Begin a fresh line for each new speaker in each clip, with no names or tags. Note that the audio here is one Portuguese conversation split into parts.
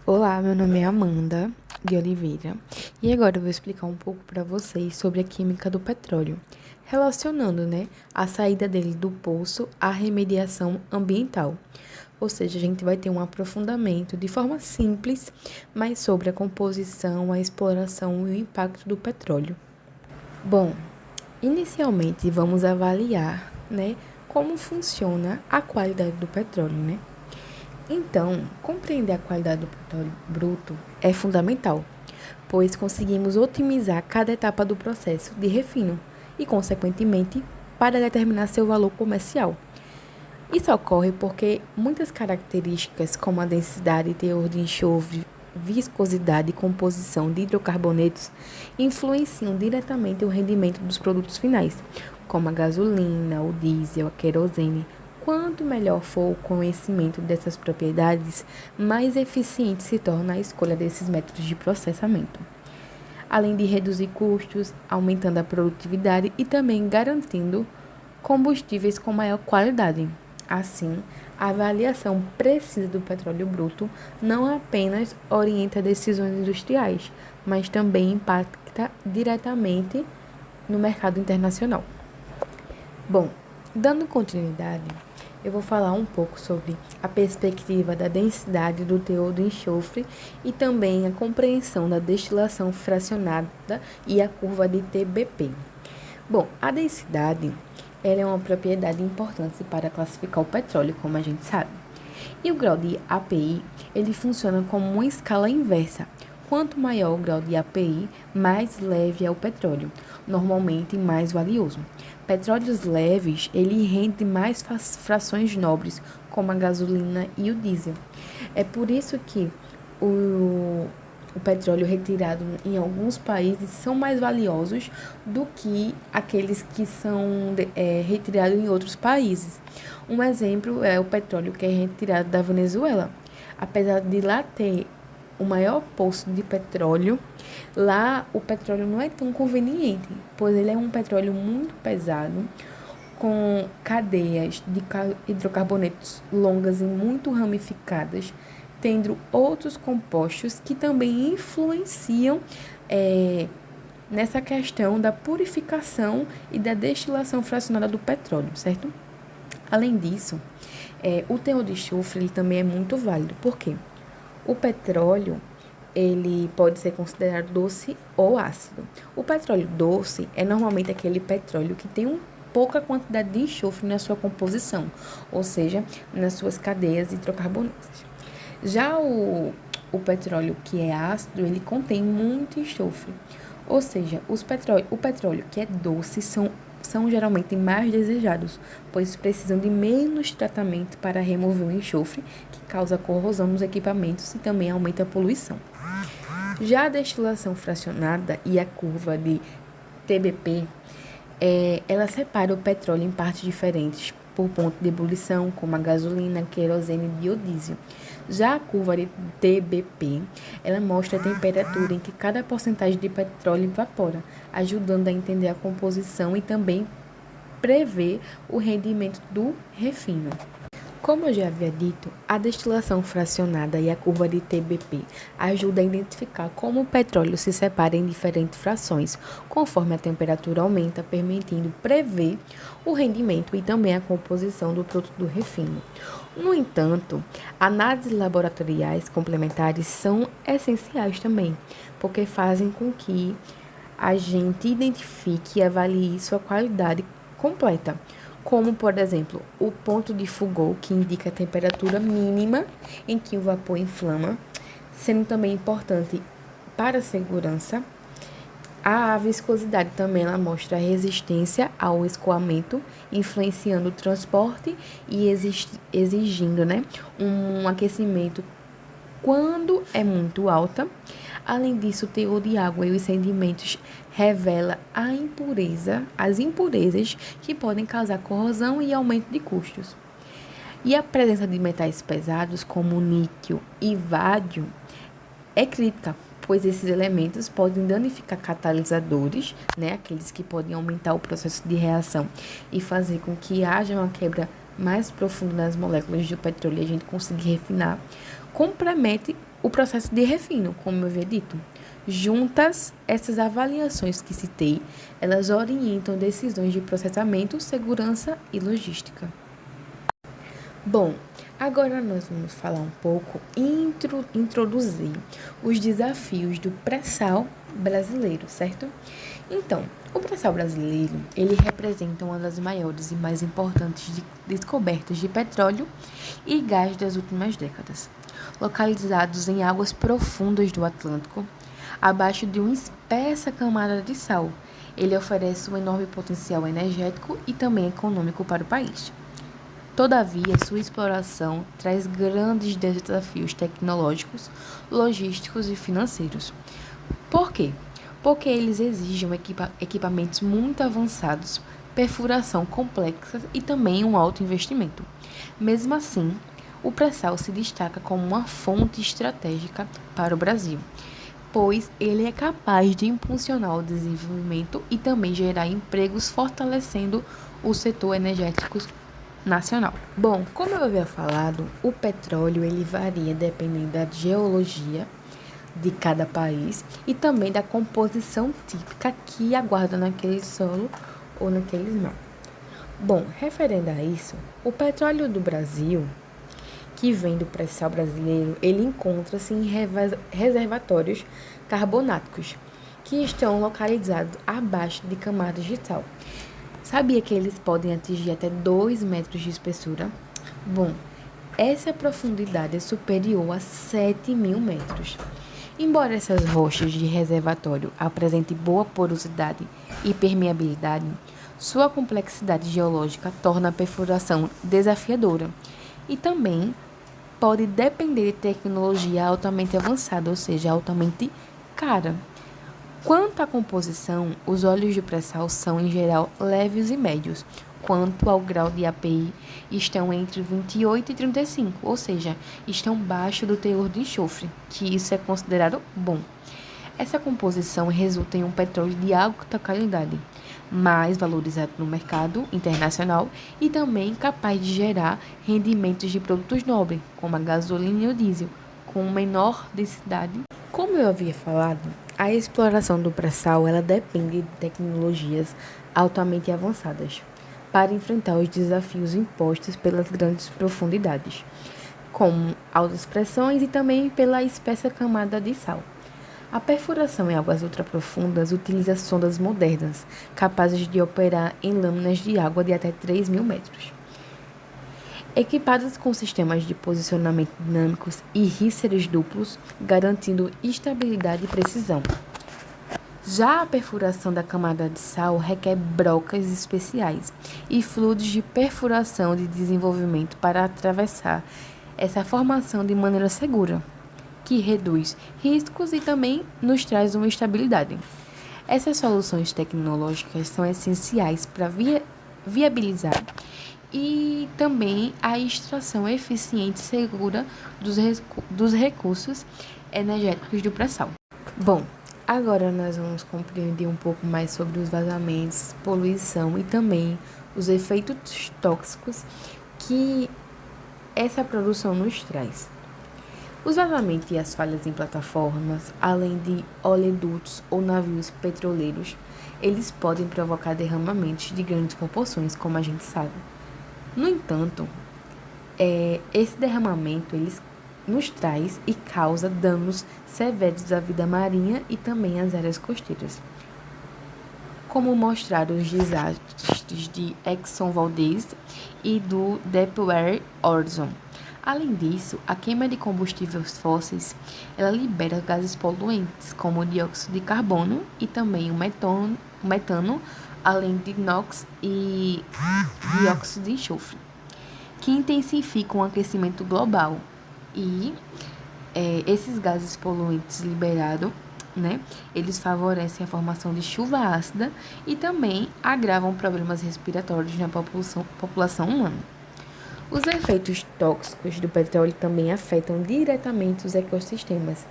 Olá, meu nome é Amanda de Oliveira e agora eu vou explicar um pouco para vocês sobre a química do petróleo, relacionando, a saída dele do poço à remediação ambiental. Ou seja, a gente vai ter um aprofundamento de forma simples, mas sobre a composição, a exploração e o impacto do petróleo. Bom, inicialmente vamos avaliar, como funciona a qualidade do petróleo, Então, compreender a qualidade do petróleo bruto é fundamental, pois conseguimos otimizar cada etapa do processo de refino e, consequentemente, para determinar seu valor comercial. Isso ocorre porque muitas características, como a densidade, teor de enxofre, viscosidade e composição de hidrocarbonetos, influenciam diretamente o rendimento dos produtos finais, como a gasolina, o diesel, a querosene. Quanto melhor for o conhecimento dessas propriedades, mais eficiente se torna a escolha desses métodos de processamento, além de reduzir custos, aumentando a produtividade e também garantindo combustíveis com maior qualidade. Assim, a avaliação precisa do petróleo bruto não apenas orienta decisões industriais, mas também impacta diretamente no mercado internacional. Bom, dando continuidade, eu vou falar um pouco sobre a perspectiva da densidade do teor do enxofre e também a compreensão da destilação fracionada e a curva de TBP. Bom, a densidade ela é uma propriedade importante para classificar o petróleo, como a gente sabe. E o grau de API, ele funciona como uma escala inversa. Quanto maior o grau de API, mais leve é o petróleo, normalmente mais valioso. Petróleos leves, ele rende mais frações nobres, como a gasolina e o diesel. É por isso que o petróleo retirado em alguns países são mais valiosos do que aqueles que são retirados em outros países. Um exemplo é o petróleo que é retirado da Venezuela. Apesar de lá ter o maior poço de petróleo, lá o petróleo não é tão conveniente, pois ele é um petróleo muito pesado, com cadeias de hidrocarbonetos longas e muito ramificadas, tendo outros compostos que também influenciam nessa questão da purificação e da destilação fracionada do petróleo, certo? Além disso, o teor de enxofre ele também é muito válido. Por quê? O petróleo, ele pode ser considerado doce ou ácido. O petróleo doce é normalmente aquele petróleo que tem pouca quantidade de enxofre na sua composição, ou seja, nas suas cadeias hidrocarbonéticas. Já o petróleo que é ácido, ele contém muito enxofre, ou seja, o petróleo que é doce são geralmente mais desejados, pois precisam de menos tratamento para remover o enxofre, que causa corrosão nos equipamentos e também aumenta a poluição. Já a destilação fracionada e a curva de TBP, ela separa o petróleo em partes diferentes por ponto de ebulição, como a gasolina, querosene e biodiesel. Já a curva de TBP, ela mostra a temperatura em que cada porcentagem de petróleo evapora, ajudando a entender a composição e também prever o rendimento do refino. Como eu já havia dito, a destilação fracionada e a curva de TBP ajuda a identificar como o petróleo se separa em diferentes frações, conforme a temperatura aumenta, permitindo prever o rendimento e também a composição do produto do refino. No entanto, análises laboratoriais complementares são essenciais também, porque fazem com que a gente identifique e avalie sua qualidade completa, como, por exemplo, o ponto de Foucault, que indica a temperatura mínima em que o vapor inflama, sendo também importante para a segurança. A viscosidade também ela mostra a resistência ao escoamento, influenciando o transporte e exigindo um aquecimento quando é muito alta. Além disso, o teor de água e os sedimentos revela as impurezas que podem causar corrosão e aumento de custos. E a presença de metais pesados, como níquel e vádio, é crítica, pois esses elementos podem danificar catalisadores, aqueles que podem aumentar o processo de reação e fazer com que haja uma quebra mais profunda nas moléculas do petróleo e a gente conseguir refinar, compromete o processo de refino, como eu havia dito. Juntas, essas avaliações que citei, elas orientam decisões de processamento, segurança e logística. Bom, agora nós vamos falar um pouco e introduzir os desafios do pré-sal brasileiro, certo? Então, o pré-sal brasileiro, ele representa uma das maiores e mais importantes descobertas de petróleo e gás das últimas décadas. Localizados em águas profundas do Atlântico, abaixo de uma espessa camada de sal, ele oferece um enorme potencial energético e também econômico para o país. Todavia, sua exploração traz grandes desafios tecnológicos, logísticos e financeiros. Por quê? Porque eles exigem equipamentos muito avançados, perfuração complexa e também um alto investimento. Mesmo assim, o pré-sal se destaca como uma fonte estratégica para o Brasil, pois ele é capaz de impulsionar o desenvolvimento e também gerar empregos, fortalecendo o setor energético nacional. Bom, como eu havia falado, o petróleo ele varia dependendo da geologia de cada país e também da composição típica que aguarda naquele solo ou naquele mar. Bom, referendo a isso, o petróleo do Brasil, que vem do pré-sal brasileiro, ele encontra-se em reservatórios carbonáticos, que estão localizados abaixo de camadas de sal. Sabia que eles podem atingir até 2 metros de espessura? Bom, essa profundidade é superior a 7.000 metros. Embora essas rochas de reservatório apresentem boa porosidade e permeabilidade, sua complexidade geológica torna a perfuração desafiadora e também pode depender de tecnologia altamente avançada, ou seja, altamente cara. Quanto à composição, os óleos de pré-sal são, em geral, leves e médios. Quanto ao grau de API, estão entre 28 e 35, ou seja, estão baixo do teor de enxofre, que isso é considerado bom. Essa composição resulta em um petróleo de alta qualidade, mais valorizado no mercado internacional e também capaz de gerar rendimentos de produtos nobres, como a gasolina e o diesel, com menor densidade. Como eu havia falado, a exploração do pré-sal ela depende de tecnologias altamente avançadas para enfrentar os desafios impostos pelas grandes profundidades, como altas pressões e também pela espessa camada de sal. A perfuração em águas ultraprofundas utiliza sondas modernas, capazes de operar em lâminas de água de até 3.000 metros. Equipadas com sistemas de posicionamento dinâmicos e ríceres duplos, garantindo estabilidade e precisão. Já a perfuração da camada de sal requer brocas especiais e fluidos de perfuração de desenvolvimento para atravessar essa formação de maneira segura, que reduz riscos e também nos traz uma estabilidade. Essas soluções tecnológicas são essenciais para viabilizar e também a extração eficiente e segura dos recursos energéticos do pré-sal. Bom, agora nós vamos compreender um pouco mais sobre os vazamentos, poluição e também os efeitos tóxicos que essa produção nos traz. Os vazamentos e as falhas em plataformas, além de oleodutos ou navios petroleiros, eles podem provocar derramamentos de grandes proporções, como a gente sabe. No entanto, esse derramamento eles nos traz e causa danos severos à vida marinha e também às áreas costeiras, como mostraram os desastres de Exxon Valdez e do Deepwater Horizon. Além disso, a queima de combustíveis fósseis ela libera gases poluentes, como o dióxido de carbono e também o metano, além de NOx e dióxido de enxofre, que intensificam o aquecimento global. E esses gases poluentes liberados, eles favorecem a formação de chuva ácida e também agravam problemas respiratórios na população humana. Os efeitos tóxicos do petróleo também afetam diretamente os ecossistemas.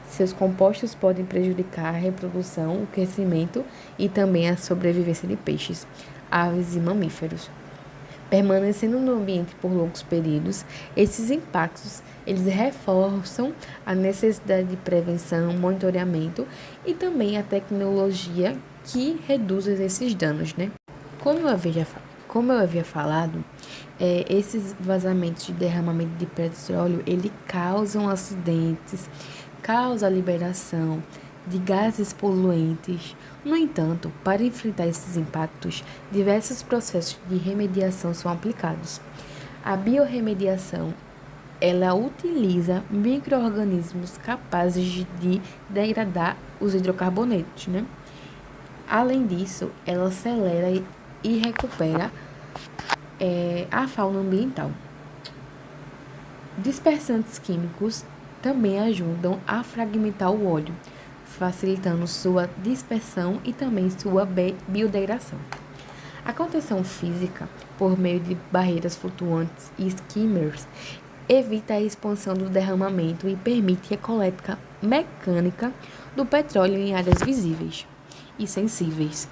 Seus compostos podem prejudicar a reprodução, o crescimento e também a sobrevivência de peixes, aves e mamíferos. Permanecendo no ambiente por longos períodos, esses impactos eles reforçam a necessidade de prevenção, monitoramento e também a tecnologia que reduz esses danos, né? Como eu havia falado, esses vazamentos de derramamento de petróleo, ele causam acidentes, causa a liberação de gases poluentes. No entanto, para enfrentar esses impactos, diversos processos de remediação são aplicados. A biorremediação, ela utiliza micro-organismos capazes de degradar os hidrocarbonetos, né? Além disso, ela acelera e recupera a fauna ambiental. Dispersantes químicos também ajudam a fragmentar o óleo, facilitando sua dispersão e também sua biodegradação. A contenção física, por meio de barreiras flutuantes e skimmers, evita a expansão do derramamento e permite a coleta mecânica do petróleo em áreas visíveis e sensíveis,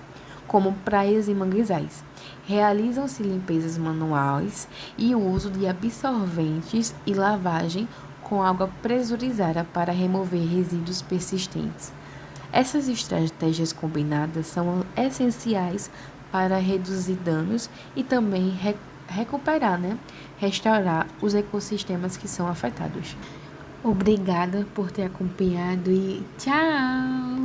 como praias e manguezais. Realizam-se limpezas manuais e o uso de absorventes e lavagem com água pressurizada para remover resíduos persistentes. Essas estratégias combinadas são essenciais para reduzir danos e também recuperar, restaurar os ecossistemas que são afetados. Obrigada por ter acompanhado e tchau!